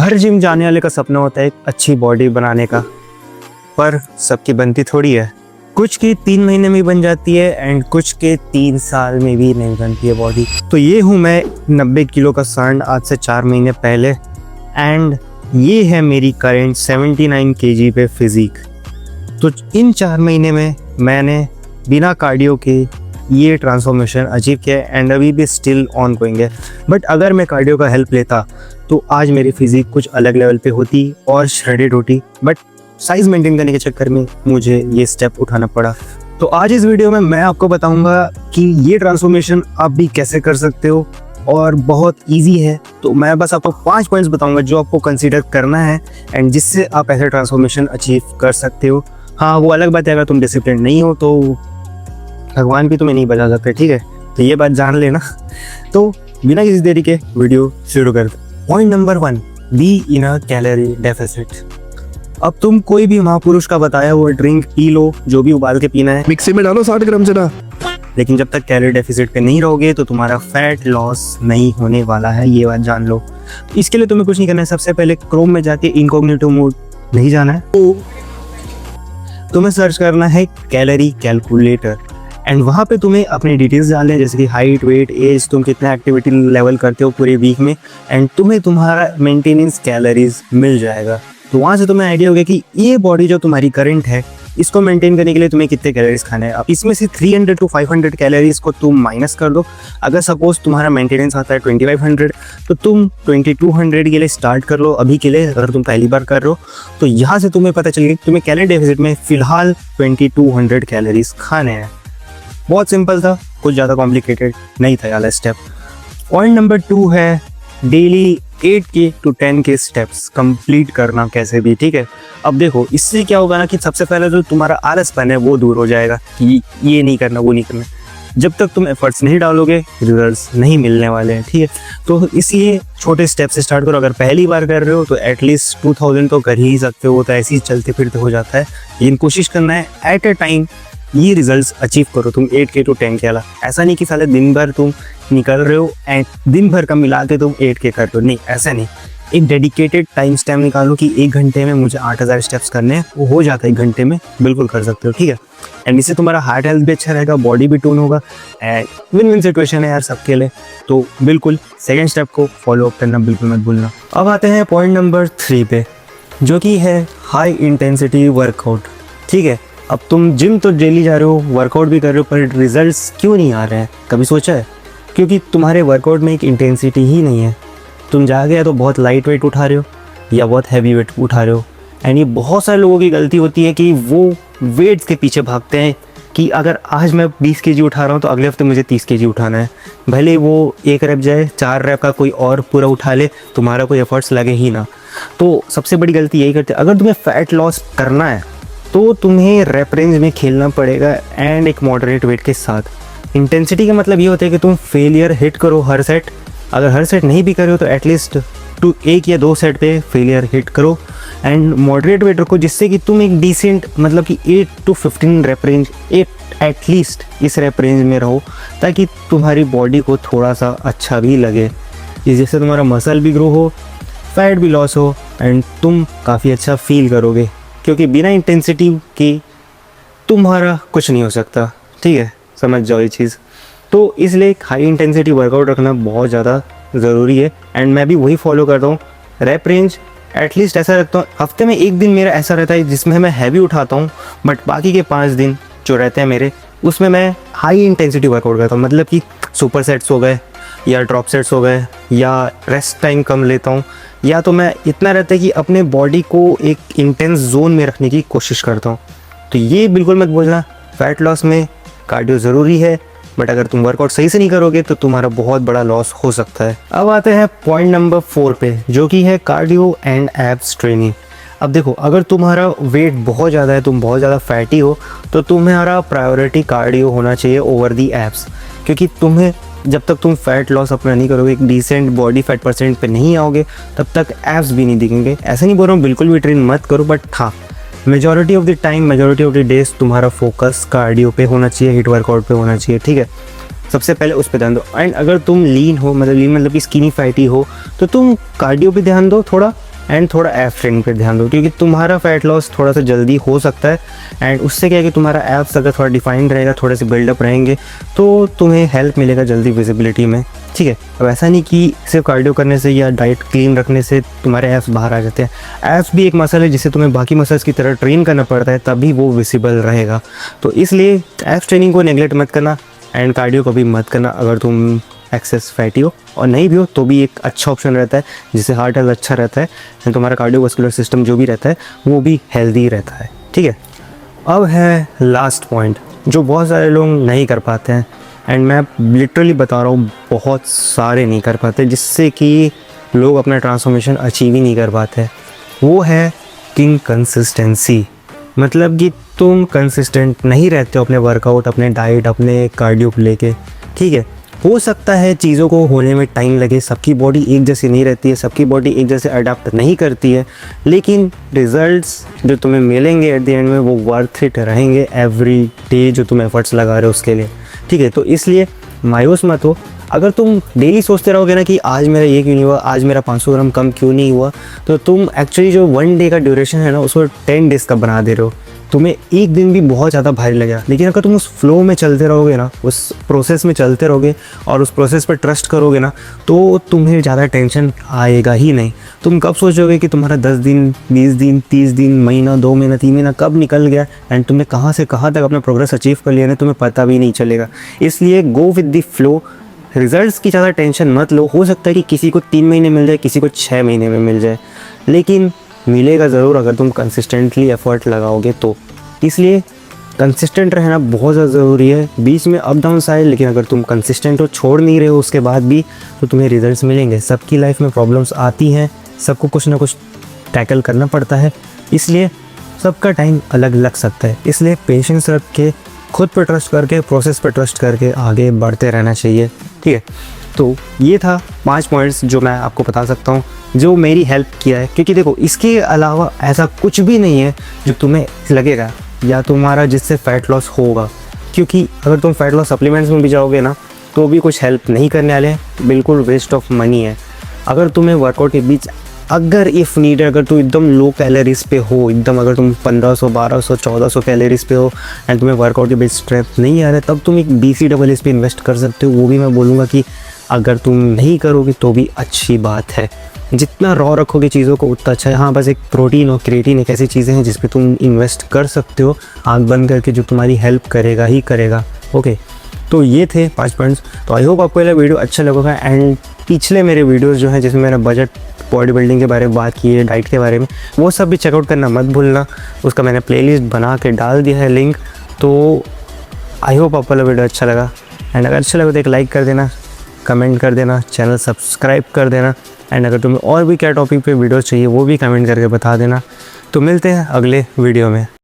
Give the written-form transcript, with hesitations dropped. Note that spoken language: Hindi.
हर जिम जाने वाले का सपना होता है एक अच्छी बॉडी बनाने का, पर सबकी बनती थोड़ी है। कुछ की 3 महीने में बन जाती है एंड कुछ के 3 साल में भी नहीं बनती है बॉडी। तो ये हूँ मैं 90 किलो का सांड आज से 4 महीने पहले, एंड ये है मेरी करेंट 79 kg पे फिजिक। तो इन 4 महीने में मैंने बिना कार्डियो के ये ट्रांसफॉर्मेशन अचीव किया एंड अभी भी स्टिल ऑन गोइंग है। बट अगर मैं कार्डियो का हेल्प लेता तो आज मेरी फिजिक कुछ अलग लेवल पे होती और श्रेडेड होती, बट साइज मेंटेन करने के चक्कर में मुझे ये स्टेप उठाना पड़ा। तो आज इस वीडियो में मैं आपको बताऊंगा कि ये ट्रांसफॉर्मेशन आप भी कैसे कर सकते हो और बहुत इजी है। तो मैं बस आपको 5 पॉइंट्स बताऊंगा जो आपको कंसीडर करना है एंड जिससे आप ऐसे ट्रांसफॉर्मेशन अचीव कर सकते हो। हाँ, वो अलग बात है अगर तुम डिसिप्लिन नहीं हो तो भगवान भी तुम्हें नहीं बचा सकते, ठीक है। तो ये बात जान लेना। तो बिना किसी देरी के वीडियो शुरू करते। Point number 1, be in a calorie deficit. अब तुम कोई भी महापुरुष का बताया हुआ ड्रिंक पी लो, जो भी उबाल के पीना है, मिक्सी में डालो 60 ग्राम चना, लेकिन जब तक कैलोरी डेफिसिट पे नहीं रहोगे तो तुम्हारा फैट लॉस नहीं होने वाला है, ये बात जान लो। इसके लिए तुम्हें कुछ नहीं करना है। सबसे पहले क्रोम में जाके इनकॉग्निटो मोड नहीं जाना है, तो तुम्हें सर्च करना है कैलोरी कैलकुलेटर एंड वहाँ पे तुम्हें अपनी डिटेल्स डालने हैं, जैसे कि हाइट, वेट, एज, तुम कितना एक्टिविटी लेवल करते हो पूरे वीक में, एंड तुम्हें तुम्हारा मेंटेनेंस कैलोरीज मिल जाएगा। तो वहाँ से तुम्हें आइडिया हो गया कि ये बॉडी जो तुम्हारी करंट है इसको मेंटेन करने के लिए तुम्हें कितने कैलोरीज खाने हैं। अब इसमें से 300 to 500 कैलोरीज को तुम माइनस कर दो। अगर सपोज तुम्हारा मेंटेनेंस आता है 2500 तो तुम 2200 के लिए स्टार्ट कर लो अभी के लिए, अगर तुम पहली बार कर रहे हो। तो यहाँ से तुम्हें पता चल गया तुम्हें कैलोरी डेफिसिट में फिलहाल 2200 कैलोरीज खाने हैं। बहुत सिंपल था, कुछ ज़्यादा कॉम्प्लिकेटेड नहीं था वाला स्टेप। पॉइंट नंबर 2 है daily 8K to 10K steps complete करना कैसे भी, ठीक है। अब देखो इससे क्या होगा ना कि सबसे पहले जो तुम्हारा आलसपन है वो दूर हो जाएगा कि ये नहीं करना वो नहीं करना। जब तक तुम एफर्ट्स नहीं डालोगे रिजल्ट्स नहीं मिलने वाले हैं, ठीक है। तो इसलिए छोटे स्टेप से स्टार्ट करो। अगर पहली बार कर रहे हो तो एटलीस्ट 2000 तो कर ही सकते हो, तो ऐसे ही चलते फिरते हो जाता है। लेकिन कोशिश करना है एट अ टाइम ये रिजल्ट्स अचीव करो तुम 8K to 10K वाला। ऐसा नहीं कि साले दिन भर तुम निकल रहे हो एंड दिन भर का मिला के तुम 8K कर रहे हो, नहीं, ऐसा नहीं। एक डेडिकेटेड टाइम स्टैम्प निकालो कि 1 घंटे में मुझे 8000 स्टेप्स करने हैं, वो हो जाता है 1 घंटे में, बिल्कुल कर सकते हो, ठीक है। एंड इससे तुम्हारा हार्ट हेल्थ भी अच्छा रहेगा, बॉडी भी टून होगा एंड विन विन सिचुएशन है यार सबके लिए। तो बिल्कुल सेकेंड स्टेप को फॉलो अप करना बिल्कुल मत भूलना। अब आते हैं पॉइंट नंबर 3 पे, जो कि है हाई इंटेंसिटी वर्कआउट, ठीक है। अब तुम जिम तो डेली जा रहे हो, वर्कआउट भी कर रहे हो, पर रिजल्ट्स क्यों नहीं आ रहे हैं, कभी सोचा है? क्योंकि तुम्हारे वर्कआउट में एक इंटेंसिटी ही नहीं है। तुम जा गए तो बहुत लाइट वेट उठा रहे हो या बहुत हैवी वेट उठा रहे हो। एंड ये बहुत सारे लोगों की गलती होती है कि वो वेट्स के पीछे भागते हैं कि अगर आज मैं 20 kg उठा रहा हूँ तो अगले हफ्ते मुझे 30 kg उठाना है। भले वो 1 रैप जाए, 4 रैप का कोई और पूरा उठा ले, तुम्हारा कोई एफर्ट्स लगे ही ना। तो सबसे बड़ी गलती यही करते हैं। अगर तुम्हें फैट लॉस करना है तो तुम्हें रैप रेंज में खेलना पड़ेगा एंड एक मॉडरेट वेट के साथ। इंटेंसिटी का मतलब ये होता है कि तुम फेलियर हिट करो हर सेट। अगर हर सेट नहीं भी करो तो एटलीस्ट 1 या 2 सेट पे फेलियर हिट करो एंड मॉडरेट वेट रखो, जिससे कि तुम एक डिसेंट मतलब कि 8 to 15 रैप रेंज, एटलीस्ट इस रैप रेंज में रहो, ताकि तुम्हारी बॉडी को थोड़ा सा अच्छा भी लगे, जिससे तुम्हारा मसल भी ग्रो हो, फैट भी लॉस हो एंड तुम काफ़ी अच्छा फील करोगे। क्योंकि बिना इंटेंसिटी के तुम्हारा कुछ नहीं हो सकता, ठीक है, समझ जाओ ये चीज़। तो इसलिए एक हाई इंटेंसिटी वर्कआउट रखना बहुत ज़्यादा ज़रूरी है एंड मैं भी वही फॉलो करता हूँ। रैप रेंज एटलीस्ट ऐसा रखता हूँ, हफ्ते में 1 दिन मेरा ऐसा रहता है जिसमें मैं हैवी उठाता हूँ, बट बाकी के 5 दिन जो रहते हैं मेरे उसमें मैं हाई इंटेंसिटी वर्कआउट करता हूँ। मतलब कि सुपर सेट्स हो गए या ड्रॉप सेट्स हो गए या रेस्ट टाइम कम लेता हूँ, या तो मैं इतना रहता है कि अपने बॉडी को एक इंटेंस जोन में रखने की कोशिश करता हूँ। तो ये बिल्कुल मत बोलना, फैट लॉस में कार्डियो ज़रूरी है, बट अगर तुम वर्कआउट सही से नहीं करोगे तो तुम्हारा बहुत बड़ा लॉस हो सकता है। अब आते हैं पॉइंट नंबर 4 पे, जो कि है कार्डियो एंड एब्स ट्रेनिंग। अब देखो, अगर तुम्हारा वेट बहुत ज़्यादा है, तुम बहुत ज़्यादा फैटी हो, तो तुम्हारा प्रायोरिटी कार्डियो होना चाहिए ओवर दी एब्स। क्योंकि तुम्हें जब तक तुम फैट लॉस अपना नहीं करोगे, एक डिसेंट बॉडी फैट परसेंट पे नहीं आओगे, तब तक एब्स भी नहीं दिखेंगे। ऐसा नहीं बोल रहा हूँ बिल्कुल भी ट्रेन मत करो, बट हाँ, majority of the time, majority of the days तुम्हारा फोकस कार्डियो पे होना चाहिए, हिट वर्कआउट पे होना चाहिए, ठीक है। सबसे पहले उस पर ध्यान दो। एंड अगर तुम लीन हो, मतलब लीन मतलब कि स्किनी फैटी हो, तो तुम कार्डियो पे ध्यान दो थोड़ा, एंड थोड़ा एब्स ट्रेनिंग पे ध्यान दो, क्योंकि तुम्हारा फैट लॉस थोड़ा सा जल्दी हो सकता है। एंड उससे क्या है कि तुम्हारा एब्स अगर थोड़ा डिफाइंड रहेगा, थोड़े से बिल्डअप रहेंगे, तो तुम्हें हेल्प मिलेगा जल्दी विजिबिलिटी में, ठीक है। अब ऐसा नहीं कि सिर्फ कार्डियो करने से या डाइट क्लीन रखने से तुम्हारे एब्स बाहर आ जाते हैं। एब्स भी एक मसल है जिसे तुम्हें बाकी मसल्स की तरह ट्रेन करना पड़ता है, तभी वो विजिबल रहेगा। तो इसलिए एब्स ट्रेनिंग को नेगलेक्ट मत करना एंड कार्डियो को भी मत करना। अगर तुम एक्सेस फैटी हो और नहीं भी हो तो भी एक अच्छा ऑप्शन रहता है, जिससे हार्ट हेल्थ अच्छा रहता है एंड तुम्हारा कार्डियोवास्कुलर सिस्टम जो भी रहता है वो भी हेल्दी रहता है, ठीक है। अब है लास्ट पॉइंट जो बहुत सारे लोग नहीं कर पाते हैं, एंड मैं लिटरली बता रहा हूँ बहुत सारे नहीं कर पाते, जिससे कि लोग अपना ट्रांसफॉर्मेशन अचीव ही नहीं कर पाते। वो है कंसिस्टेंसी। मतलब कि तुम कंसिस्टेंट नहीं रहते हो अपने वर्कआउट, अपने डाइट, अपने कार्डियो को लेके, ठीक है। हो सकता है चीज़ों को होने में टाइम लगे, सबकी बॉडी एक जैसी नहीं रहती है, सबकी बॉडी एक जैसे अडाप्ट नहीं करती है, लेकिन रिजल्ट्स जो तुम्हें मिलेंगे एट द एंड में वो वर्थ इट रहेंगे एवरी डे जो तुम एफर्ट्स लगा रहे हो उसके लिए, ठीक है। तो इसलिए मायूस मत हो। अगर तुम डेली सोचते रहोगे ना कि आज मेरा ये क्यों नहीं हुआ, आज मेरा 500 ग्राम कम क्यों नहीं हुआ, तो तुम एक्चुअली जो 1 डे का ड्यूरेशन है ना उसको 10 डेज़ का बना दे रहे हो। तुम्हें एक दिन भी बहुत ज़्यादा भारी लगेगा, लेकिन अगर तुम उस फ्लो में चलते रहोगे ना, उस प्रोसेस में चलते रहोगे और उस प्रोसेस पर ट्रस्ट करोगे ना, तो तुम्हें ज़्यादा टेंशन आएगा ही नहीं। तुम कब सोचोगे कि तुम्हारा 10 दिन, 20 दिन, 30 दिन, महीना, 2 महीना, 3 महीना कब निकल गया एंड तुमने कहाँ से कहाँ तक अपना प्रोग्रेस अचीव कर लिया ना, तुम्हें पता भी नहीं चलेगा। इसलिए go with the flow. Results की ज़्यादा टेंशन मत लो। हो सकता है कि किसी को 3 महीने मिल जाए, किसी को 6 महीने में मिल जाए, लेकिन मिलेगा ज़रूर अगर तुम कंसिस्टेंटली एफर्ट लगाओगे तो। इसलिए कंसिस्टेंट रहना बहुत ज़्यादा ज़रूरी है। बीच में अप डाउन आए, लेकिन अगर तुम कंसिस्टेंट हो, छोड़ नहीं रहे हो उसके बाद भी, तो तुम्हें रिजल्ट्स मिलेंगे। सबकी लाइफ में प्रॉब्लम्स आती हैं, सबको कुछ ना कुछ टैकल करना पड़ता है, इसलिए सबका टाइम अलग लग सकता है। इसलिए पेशेंस रख के, खुद पर ट्रस्ट करके, प्रोसेस पर ट्रस्ट करके आगे बढ़ते रहना चाहिए, ठीक है। तो ये था 5 पॉइंट्स जो मैं आपको बता सकता हूँ जो मेरी हेल्प किया है, क्योंकि देखो इसके अलावा ऐसा कुछ भी नहीं है जो तुम्हें लगेगा या तुम्हारा जिससे फ़ैट लॉस होगा, क्योंकि अगर तुम फैट लॉस सप्लीमेंट्स में भी जाओगे ना तो भी कुछ हेल्प नहीं करने वाले हैं, बिल्कुल वेस्ट ऑफ मनी है। अगर तुम्हें वर्कआउट के बीच अगर इफ़ नीडेड, अगर तुम एकदम लो कैलोरीज पे हो, एकदम अगर तुम 1500, 1200, 1400 कैलोरीज पे हो एंड तुम्हें वर्कआउट के बीच स्ट्रेंथ नहीं आ रहा है, तब तुम एक BCAAs पे इन्वेस्ट कर सकते हो। वो भी मैं बोलूँगा कि अगर तुम नहीं करोगे तो भी अच्छी बात है। जितना रॉ रखोगे चीज़ों को उतना अच्छा है। हाँ, बस एक प्रोटीन और क्रिएटिन एक ऐसी चीज़ें हैं जिस पे तुम इन्वेस्ट कर सकते हो आँख बंद करके, जो तुम्हारी हेल्प करेगा ही करेगा। ओके, तो ये थे 5 पॉइंट्स। तो आई होप आपको ये वीडियो अच्छा लगेगा। एंड पिछले मेरे वीडियोस जो हैं जिसमें मैंने बजट बॉडी बिल्डिंग के बारे में बात की है, डाइट के बारे में, वो सब भी चेकआउट करना मत भूलना। उसका मैंने प्लेलिस्ट बना के डाल दिया है लिंक। तो आई होप आपको वीडियो अच्छा लगा, एंड अगर अच्छा लगे तो एक लाइक कर देना, कमेंट कर देना, चैनल सब्सक्राइब कर देना, एंड अगर तुम्हें और भी क्या टॉपिक पे वीडियोस चाहिए वो भी कमेंट करके बता देना। तो मिलते हैं अगले वीडियो में।